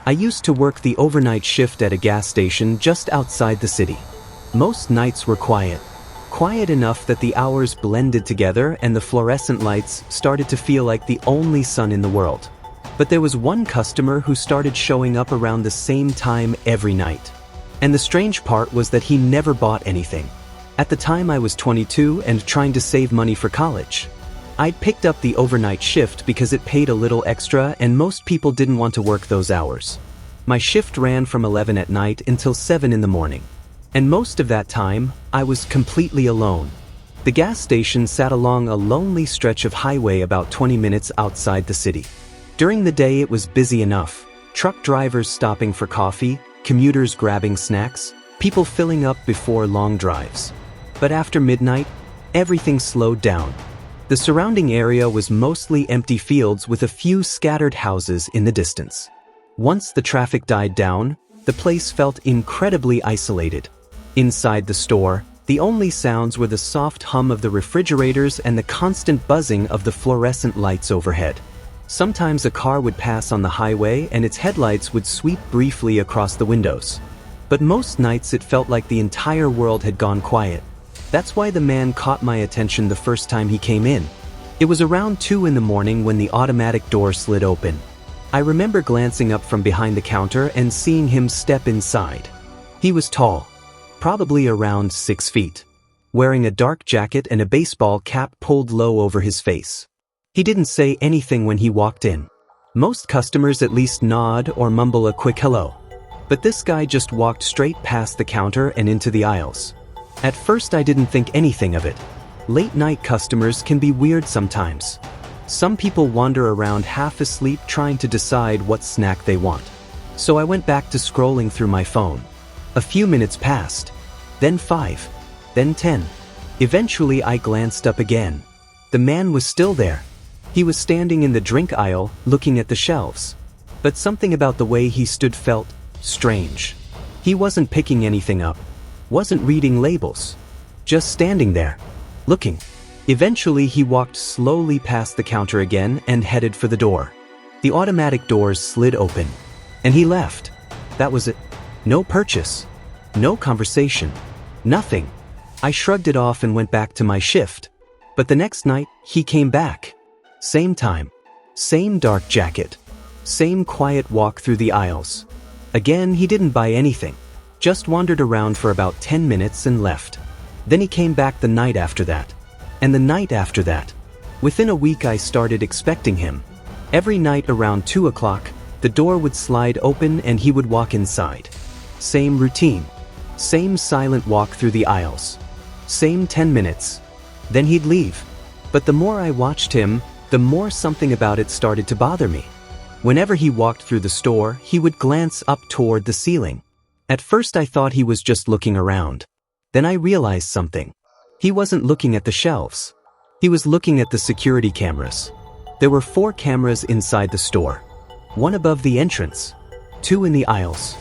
I used to work the overnight shift at a gas station just outside the city. Most nights were quiet. Quiet enough that the hours blended together and the fluorescent lights started to feel like the only sun in the world. But there was one customer who started showing up around the same time every night. And the strange part was that he never bought anything. At the time I was 22 and trying to save money for college. I'd picked up the overnight shift because it paid a little extra and most people didn't want to work those hours. My shift ran from 11 at night until 7 in the morning. And most of that time, I was completely alone. The gas station sat along a lonely stretch of highway about 20 minutes outside the city. During the day it was busy enough. Truck drivers stopping for coffee, commuters grabbing snacks, people filling up before long drives. But after midnight, everything slowed down. The surrounding area was mostly empty fields with a few scattered houses in the distance. Once the traffic died down, the place felt incredibly isolated. Inside the store, the only sounds were the soft hum of the refrigerators and the constant buzzing of the fluorescent lights overhead. Sometimes a car would pass on the highway and its headlights would sweep briefly across the windows. But most nights it felt like the entire world had gone quiet. That's why the man caught my attention the first time he came in. It was around 2 in the morning when the automatic door slid open. I remember glancing up from behind the counter and seeing him step inside. He was tall, probably around 6 feet, wearing a dark jacket and a baseball cap pulled low over his face. He didn't say anything when he walked in. Most customers at least nod or mumble a quick hello. But this guy just walked straight past the counter and into the aisles. At first I didn't think anything of it. Late night customers can be weird sometimes. Some people wander around half asleep trying to decide what snack they want. So I went back to scrolling through my phone. A few minutes passed, then 5, then 10. Eventually I glanced up again. The man was still there. He was standing in the drink aisle, looking at the shelves. But something about the way he stood felt strange. He wasn't picking anything up, wasn't reading labels, just standing there, looking. Eventually he walked slowly past the counter again and headed for the door. The automatic doors slid open, and he left. That was it. No purchase, no conversation, nothing. I shrugged it off and went back to my shift. But the next night, he came back. Same time, same dark jacket, same quiet walk through the aisles. Again, he didn't buy anything, just wandered around for about 10 minutes and left. Then he came back the night after that, and the night after that. Within a week I started expecting him. Every night around 2 o'clock, the door would slide open and he would walk inside. Same routine, same silent walk through the aisles, same 10 minutes. Then he'd leave. But the more I watched him, the more something about it started to bother me. Whenever he walked through the store, he would glance up toward the ceiling. At first I thought he was just looking around. Then I realized something. He wasn't looking at the shelves. He was looking at the security cameras. There were 4 cameras inside the store. 1 above the entrance, 2 in the aisles,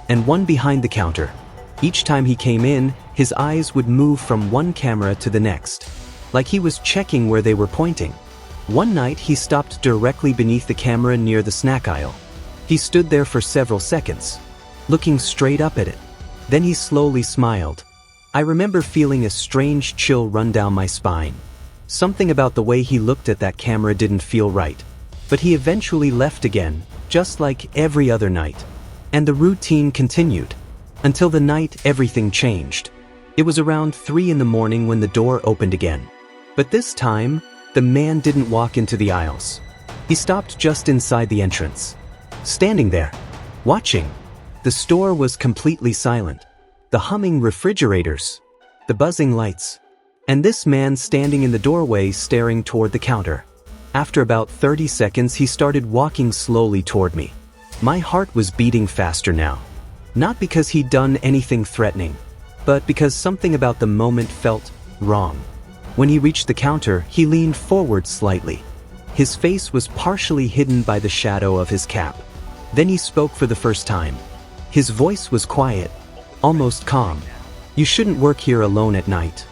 and 1 behind the counter. Each time he came in, his eyes would move from one camera to the next, like he was checking where they were pointing. One night he stopped directly beneath the camera near the snack aisle. He stood there for several seconds, looking straight up at it. Then he slowly smiled. I remember feeling a strange chill run down my spine. Something about the way he looked at that camera didn't feel right. But he eventually left again, just like every other night. And the routine continued. Until the night everything changed. It was around 3 in the morning when the door opened again. But this time, the man didn't walk into the aisles. He stopped just inside the entrance. Standing there, watching. The store was completely silent. The humming refrigerators, the buzzing lights, and this man standing in the doorway staring toward the counter. After about 30 seconds, he started walking slowly toward me. My heart was beating faster now. Not because he'd done anything threatening, but because something about the moment felt wrong. When he reached the counter, he leaned forward slightly. His face was partially hidden by the shadow of his cap. Then he spoke for the first time. His voice was quiet, almost calm. "You shouldn't work here alone at night."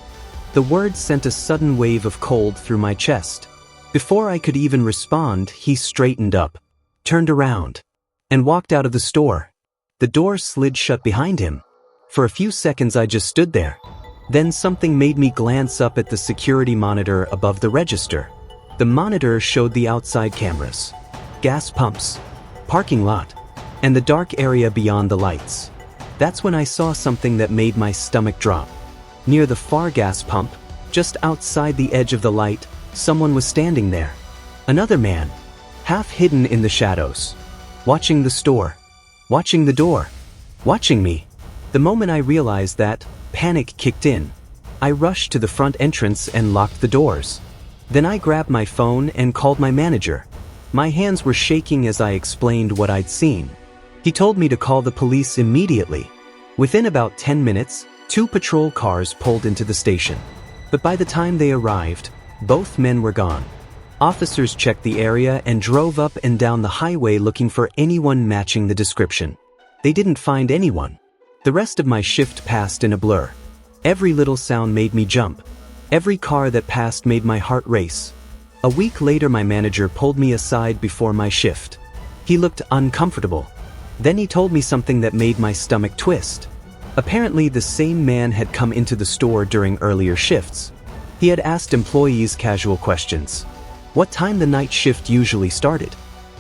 The words sent a sudden wave of cold through my chest. Before I could even respond, he straightened up, turned around, and walked out of the store. The door slid shut behind him. For a few seconds I just stood there. Then something made me glance up at the security monitor above the register. The monitor showed the outside cameras, gas pumps, parking lot, and the dark area beyond the lights. That's when I saw something that made my stomach drop. Near the far gas pump, just outside the edge of the light, someone was standing there. Another man, half hidden in the shadows, watching the store, watching the door, watching me. The moment I realized that, panic kicked in. I rushed to the front entrance and locked the doors. Then I grabbed my phone and called my manager. My hands were shaking as I explained what I'd seen. He told me to call the police immediately. Within about 10 minutes, 2 patrol cars pulled into the station. But by the time they arrived, both men were gone. Officers checked the area and drove up and down the highway looking for anyone matching the description. They didn't find anyone. The rest of my shift passed in a blur. Every little sound made me jump. Every car that passed made my heart race. A week later my manager pulled me aside before my shift. He looked uncomfortable. Then he told me something that made my stomach twist. Apparently the same man had come into the store during earlier shifts. He had asked employees casual questions. What time the night shift usually started,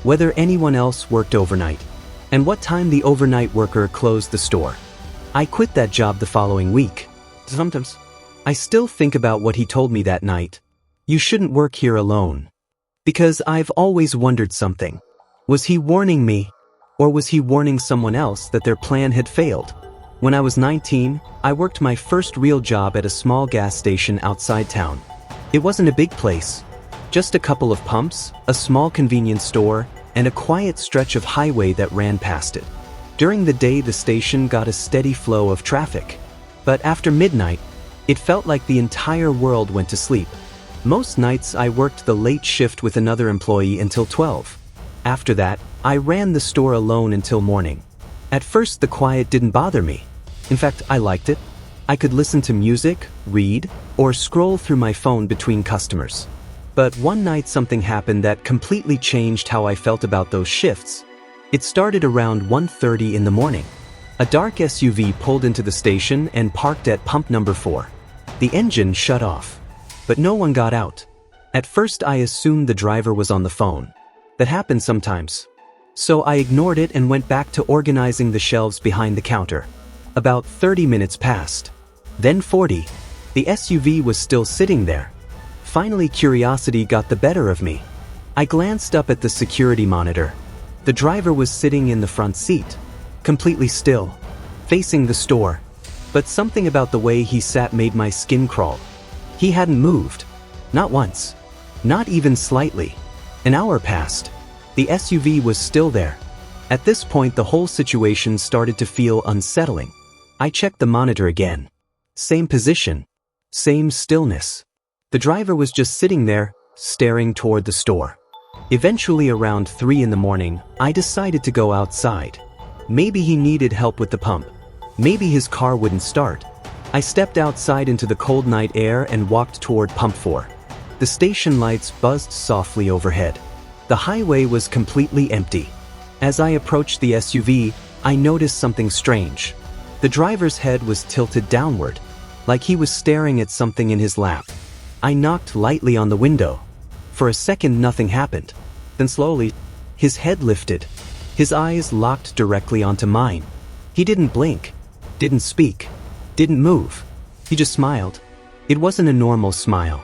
whether anyone else worked overnight, and what time the overnight worker closed the store. I quit that job the following week. Sometimes I still think about what he told me that night. You shouldn't work here alone. Because I've always wondered something. Was he warning me? Or was he warning someone else that their plan had failed? When I was 19, I worked my first real job at a small gas station outside town. It wasn't a big place. Just a couple of pumps, a small convenience store, and a quiet stretch of highway that ran past it. During the day the station got a steady flow of traffic. But after midnight, it felt like the entire world went to sleep. Most nights I worked the late shift with another employee until 12. After that, I ran the store alone until morning. At first the quiet didn't bother me. In fact, I liked it. I could listen to music, read, or scroll through my phone between customers. But one night something happened that completely changed how I felt about those shifts. It started around 1:30 in the morning. A dark SUV pulled into the station and parked at pump number 4. The engine shut off, but no one got out. At first I assumed the driver was on the phone. That happens sometimes. So I ignored it and went back to organizing the shelves behind the counter. About 30 minutes passed. Then 40. The SUV was still sitting there. Finally curiosity got the better of me. I glanced up at the security monitor. The driver was sitting in the front seat, completely still, facing the store. But something about the way he sat made my skin crawl. He hadn't moved. Not once. Not even slightly. An hour passed. The SUV was still there. At this point the whole situation started to feel unsettling. I checked the monitor again. Same position. Same stillness. The driver was just sitting there, staring toward the store. Eventually around 3 in the morning, I decided to go outside. Maybe he needed help with the pump. Maybe his car wouldn't start. I stepped outside into the cold night air and walked toward pump 4. The station lights buzzed softly overhead. The highway was completely empty. As I approached the SUV, I noticed something strange. The driver's head was tilted downward, like he was staring at something in his lap. I knocked lightly on the window. For a second nothing happened. Then slowly, his head lifted. His eyes locked directly onto mine. He didn't blink, didn't speak, didn't move. He just smiled. It wasn't a normal smile.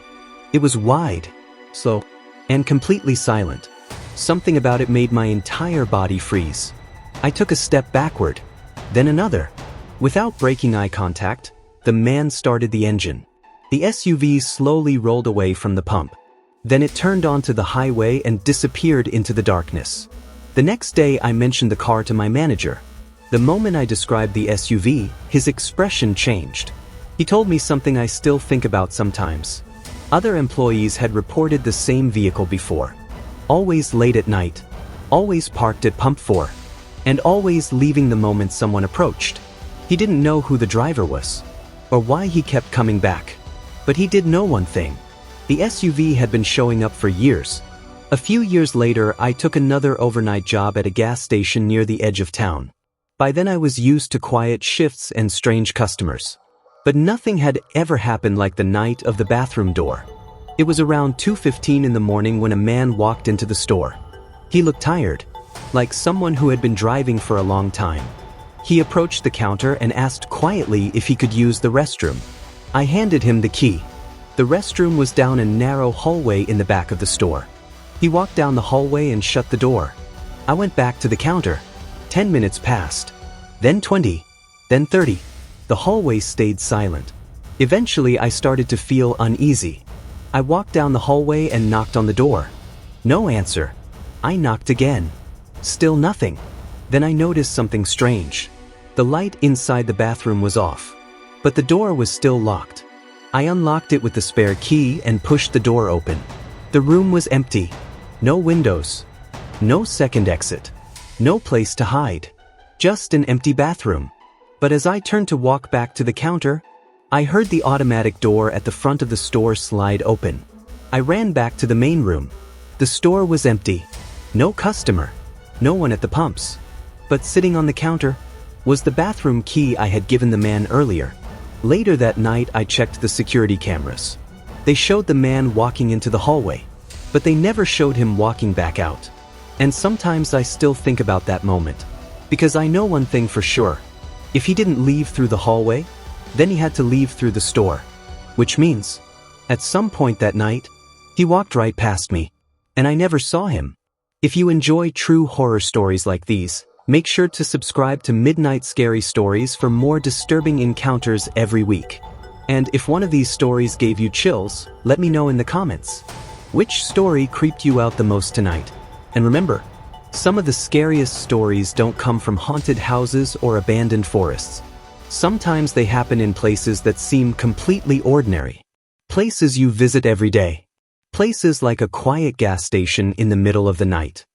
It was wide, slow, and completely silent. Something about it made my entire body freeze. I took a step backward, then another. Without breaking eye contact, the man started the engine. The SUV slowly rolled away from the pump. Then it turned onto the highway and disappeared into the darkness. The next day I mentioned the car to my manager. The moment I described the SUV, his expression changed. He told me something I still think about sometimes. Other employees had reported the same vehicle before. Always late at night, always parked at pump 4, and always leaving the moment someone approached. He didn't know who the driver was, or why he kept coming back. But he did know one thing. The SUV had been showing up for years. A few years later, I took another overnight job at a gas station near the edge of town. By then I was used to quiet shifts and strange customers. But nothing had ever happened like the night of the bathroom door. It was around 2:15 in the morning when a man walked into the store. He looked tired, like someone who had been driving for a long time. He approached the counter and asked quietly if he could use the restroom. I handed him the key. The restroom was down a narrow hallway in the back of the store. He walked down the hallway and shut the door. I went back to the counter. 10 minutes passed. Then 20. Then 30. The hallway stayed silent. Eventually I started to feel uneasy. I walked down the hallway and knocked on the door. No answer. I knocked again. Still nothing. Then I noticed something strange. The light inside the bathroom was off, but the door was still locked. I unlocked it with the spare key and pushed the door open. The room was empty. No windows. No second exit. No place to hide. Just an empty bathroom. But as I turned to walk back to the counter, I heard the automatic door at the front of the store slide open. I ran back to the main room. The store was empty. No customer. No one at the pumps. But sitting on the counter was the bathroom key I had given the man earlier. Later that night I checked the security cameras. They showed the man walking into the hallway, but they never showed him walking back out. And sometimes I still think about that moment, because I know one thing for sure. If he didn't leave through the hallway, then he had to leave through the store. Which means, at some point that night, he walked right past me, and I never saw him. If you enjoy true horror stories like these, make sure to subscribe to Midnight Scary Stories for more disturbing encounters every week. And if one of these stories gave you chills, let me know in the comments. Which story creeped you out the most tonight? And remember, some of the scariest stories don't come from haunted houses or abandoned forests. Sometimes they happen in places that seem completely ordinary. Places you visit every day. Places like a quiet gas station in the middle of the night.